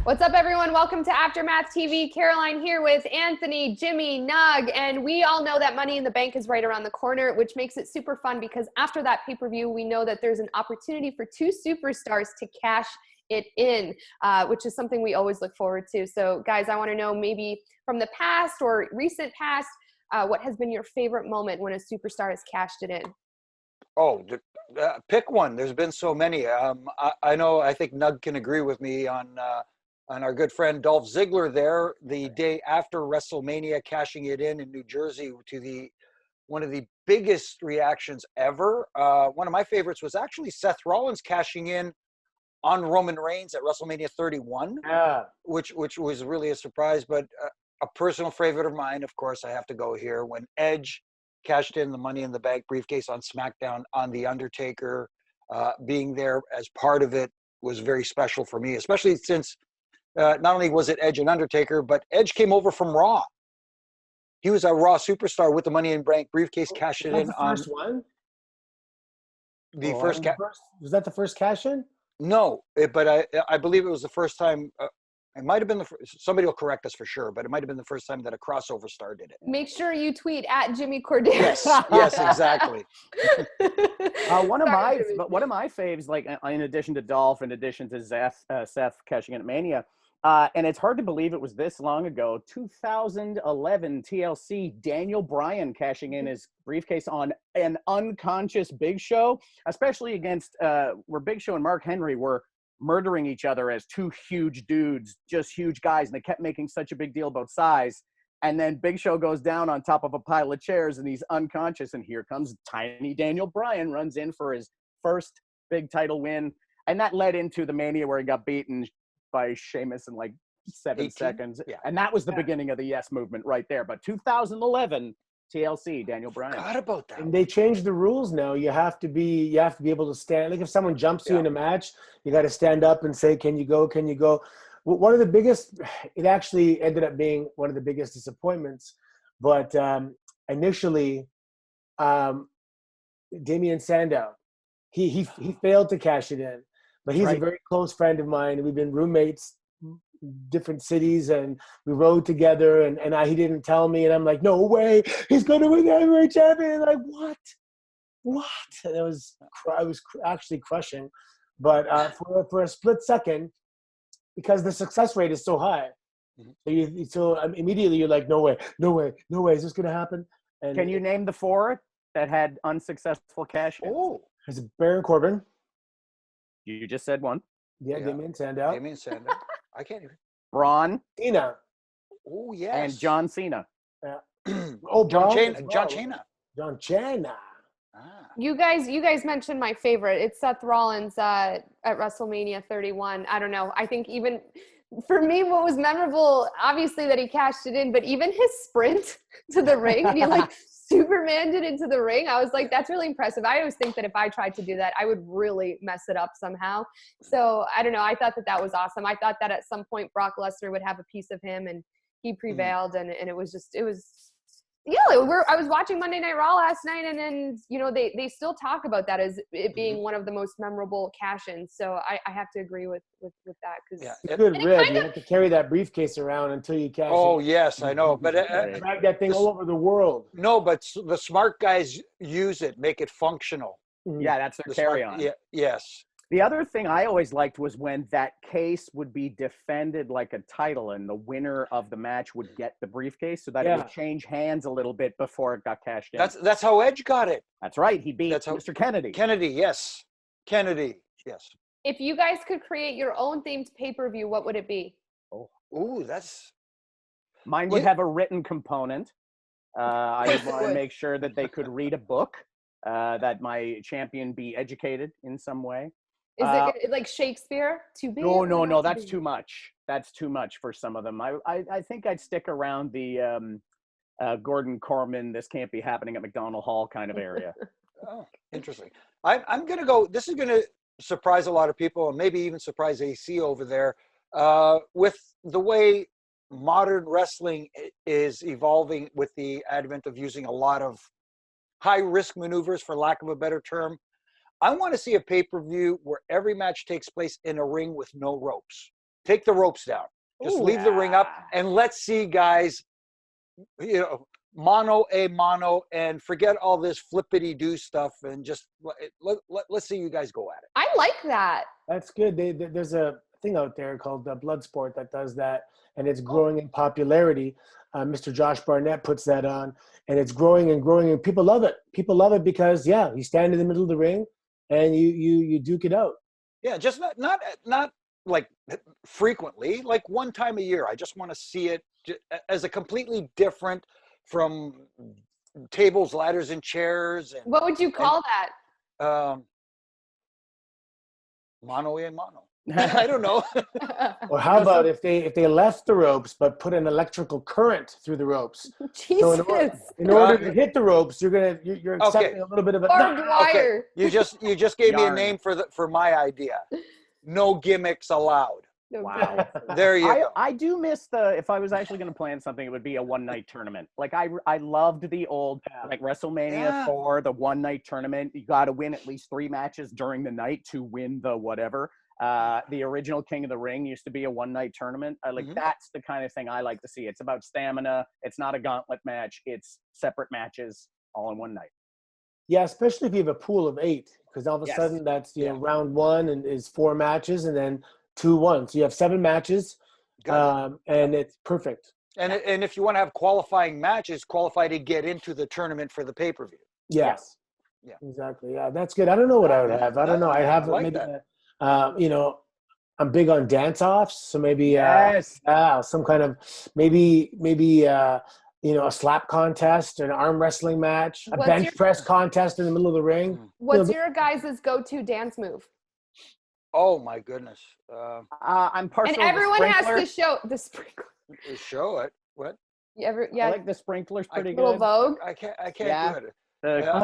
What's up, everyone? Welcome to Aftermath TV. Caroline here with Anthony, Jimmy, Nug, and we all know that Money in the Bank is right around the corner, which makes it super fun because after that pay-per-view, we know that there's an opportunity for two superstars to cash it in, which is something we always look forward to. So, guys, I want to know maybe from the past or recent past, what has been your favorite moment when a superstar has cashed it in? Oh, pick one. There's been so many. I know. I think Nug can agree with me on our good friend Dolph Ziggler there the day after WrestleMania, cashing it in New Jersey to one of the biggest reactions ever. One of my favorites was actually Seth Rollins cashing in on Roman Reigns at WrestleMania 31, which was really a surprise. But a personal favorite of mine, of course, I have to go here when Edge cashed in the Money in the Bank briefcase on SmackDown on The Undertaker. Being there as part of it was very special for me, especially since not only was it Edge and Undertaker, but Edge came over from Raw. He was a Raw superstar with the Money in the Bank briefcase, cashed it in on first one. Was that the first cash in? No, but I believe it was the first time. It might have been somebody will correct us for sure, but it might have been the first time that a crossover star did it. Make sure you tweet at Jimmy Korderas. Yes, exactly. One of my faves, like in addition to Dolph, in addition to Seth cashing in at Mania, and it's hard to believe it was this long ago. 2011 TLC, Daniel Bryan cashing in his briefcase on an unconscious Big Show, especially against where Big Show and Mark Henry were murdering each other as two huge dudes, just huge guys, and they kept making such a big deal about size. And then Big Show goes down on top of a pile of chairs and he's unconscious, and here comes tiny Daniel Bryan, runs in for his first big title win. And that led into the Mania where he got beaten by Sheamus in like 7 seconds. Yeah. And that was the beginning of the Yes movement right there. But 2011 TLC, Daniel Bryan. Forgot about that. And they changed the rules now. You have to be able to stand. Like if someone jumps you in a match, you got to stand up and say, "Can you go? Can you go?" One of the biggest, it actually ended up being one of the biggest disappointments. But initially, Damian Sandow, he failed to cash it in. But he's a very close friend of mine. We've been roommates, different cities, and we rode together. And he didn't tell me, and I'm like, "No way, he's going to win the heavyweight champion!" Like what? And I was actually crushing. But for a split second, because the success rate is so high, so immediately you're like, no way, is this going to happen? And can you name the four that had unsuccessful cash? Oh, is it Baron Corbin? You just said one. Yeah. Damien Sandow. I can't even. Braun. Cena. Oh, yes. And John Cena. Yeah. John Cena. John Cena. You guys mentioned my favorite. It's Seth Rollins at WrestleMania 31. I don't know. I think even for me, what was memorable, obviously that he cashed it in, but even his sprint to the ring, and he like Superman did into the ring. I was like, that's really impressive. I always think that if I tried to do that, I would really mess it up somehow. So I don't know. I thought that was awesome. I thought that at some point Brock Lesnar would have a piece of him, and he prevailed. And it was I was watching Monday Night Raw last night, and then, they still talk about that as it being one of the most memorable cash-ins. So I have to agree with that. It's a good rib. You have to carry that briefcase around until you cash in. Oh, yes, I know. But drag that thing all over the world. No, but the smart guys use it, make it functional. Yeah, that's their carry-on. Yes. The other thing I always liked was when that case would be defended like a title and the winner of the match would get the briefcase, so that it would change hands a little bit before it got cashed in. That's how Edge got it. That's right. He beat Mr. Kennedy. Kennedy, yes. If you guys could create your own themed pay-per-view, what would it be? Mine would have a written component. I would want to make sure that they could read a book, that my champion be educated in some way. Is it like Shakespeare? Too big? No. That's too much. That's too much for some of them. I think I'd stick around the Gordon Corman, this can't be happening at McDonald Hall kind of area. Oh, interesting. I'm going to go, this is going to surprise a lot of people and maybe even surprise AC over there. With the way modern wrestling is evolving with the advent of using a lot of high-risk maneuvers, for lack of a better term, I want to see a pay-per-view where every match takes place in a ring with no ropes. take the ropes down. Just leave the ring up, and let's see guys, mano a mano, and forget all this flippity-do stuff, and just let's see you guys go at it. I like that. That's good. There's a thing out there called Bloodsport that does that, and it's growing in popularity. Mr. Josh Barnett puts that on, and it's growing and growing, and people love it. People love it because, you stand in the middle of the ring, and you duke it out. Yeah, just not like frequently, like one time a year. I just want to see it as a completely different from tables, ladders, and chairs. And, what would you call that? Mano a mano. I don't know. Or how about if they left the ropes but put an electrical current through the ropes? Jesus. So in order to hit the ropes, you're accepting a little bit of a barbed wire. You just gave me a name for my idea. No gimmicks allowed. Wow. There you go. I do miss if I was actually going to plan something, it would be a one-night tournament. Like I loved the old, like WrestleMania 4, the one-night tournament. You got to win at least 3 matches during the night to win the whatever. The original King of the Ring used to be a one-night tournament. That's the kind of thing I like to see. It's about stamina. It's not a gauntlet match. It's separate matches all in one night. Yeah, especially if you have a pool of 8, because all of a sudden that's round 1 and is 4 matches, and then 2-1. So you have 7 matches, and it's perfect. And if you want to have qualifying matches, qualify to get into the tournament for the pay-per-view. Yes. Yeah. Exactly. Yeah, that's good. I don't know what I would have. I don't know. I have like maybe that. I'm big on dance-offs, so maybe some kind of maybe a slap contest, an arm wrestling match, a bench press contest in the middle of the ring. What's your guys' go-to dance move? Oh my goodness! I'm partial. And everyone has to show the sprinkler. Show it. What? I like the sprinklers pretty good. Little Vogue. I can't do it.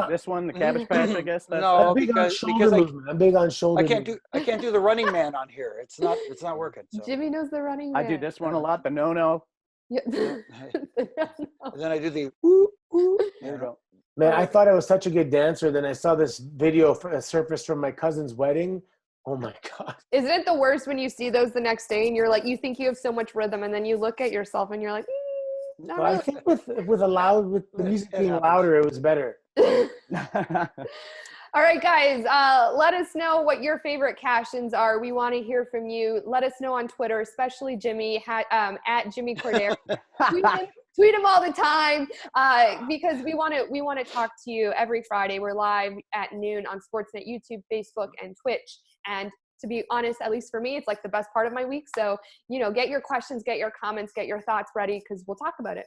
This one, the Cabbage Patch, I guess. No, because I'm big on shoulder. I can't do the Running Man on here. It's not working. So. Jimmy knows the Running Man. I do this one a lot. The no. Yeah. And then I do the ooh. There you go. Man, I thought I was such a good dancer. Then I saw this video surface from my cousin's wedding. Oh my God. Isn't it the worst when you see those the next day and you're like, you think you have so much rhythm, and then you look at yourself and you're like, not really. I think with the music being louder, it was better. All right, guys, let us know what your favorite cash-ins are. We want to hear from you. Let us know on Twitter, especially Jimmy, at Jimmy Korderas. Tweet him all the time, because we want to talk to you every Friday. We're live at noon on Sportsnet, YouTube, Facebook, and Twitch. And to be honest, at least for me, it's like the best part of my week. So, get your questions, get your comments, get your thoughts ready, because we'll talk about it.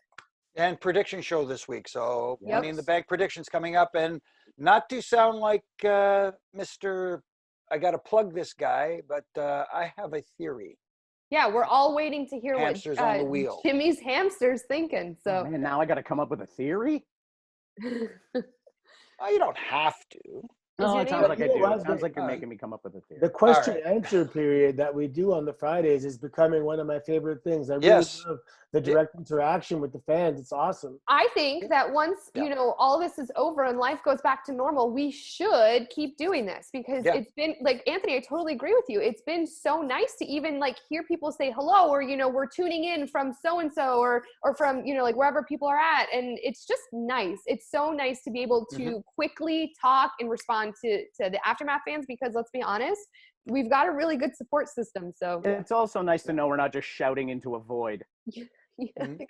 And prediction show this week. So Money in the Bank predictions coming up. And not to sound like Mr. I got to plug this guy, but I have a theory. Yeah, we're all waiting to hear Hamsters on the wheel. Jimmy's hamster's thinking. So man, now I got to come up with a theory? You don't have to. No, it sounds like I do. It sounds like you're making me come up with a theory. The question answer period that we do on the Fridays is becoming one of my favorite things. I really love the direct interaction with the fans. It's awesome. I think that once, all this is over and life goes back to normal, we should keep doing this, because it's been like, Anthony, I totally agree with you. It's been so nice to even like hear people say hello, or, we're tuning in from so-and-so or from, like wherever people are at. And it's just nice. It's so nice to be able to quickly talk and respond to the Aftermath fans, because let's be honest, we've got a really good support system. So it's also nice to know we're not just shouting into a void. Exactly.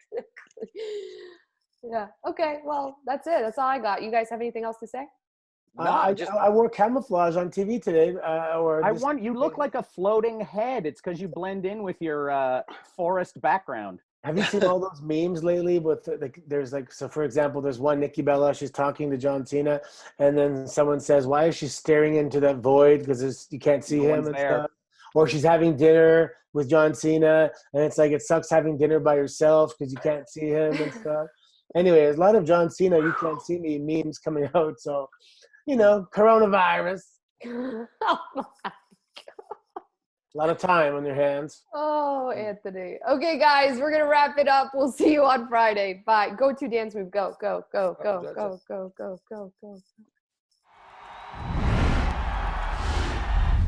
Yeah. Okay. Well, that's it. That's all I got. You guys have anything else to say? I wore camouflage on TV today. You look like a floating head. It's because you blend in with your forest background. Have you seen all those memes lately with so for example, there's one, Nikki Bella, she's talking to John Cena, and then someone says, why is she staring into that void? Because you can't see him and stuff. Or she's having dinner with John Cena, and it's like, it sucks having dinner by yourself because you can't see him and stuff. Anyway, there's a lot of John Cena, you can't see me memes coming out. So, coronavirus. Oh my God. A lot of time on your hands. Oh, Anthony. Okay, guys, we're going to wrap it up. We'll see you on Friday. Bye. Go to dance move. Go, go, go, go, go, go, go, go, go, go.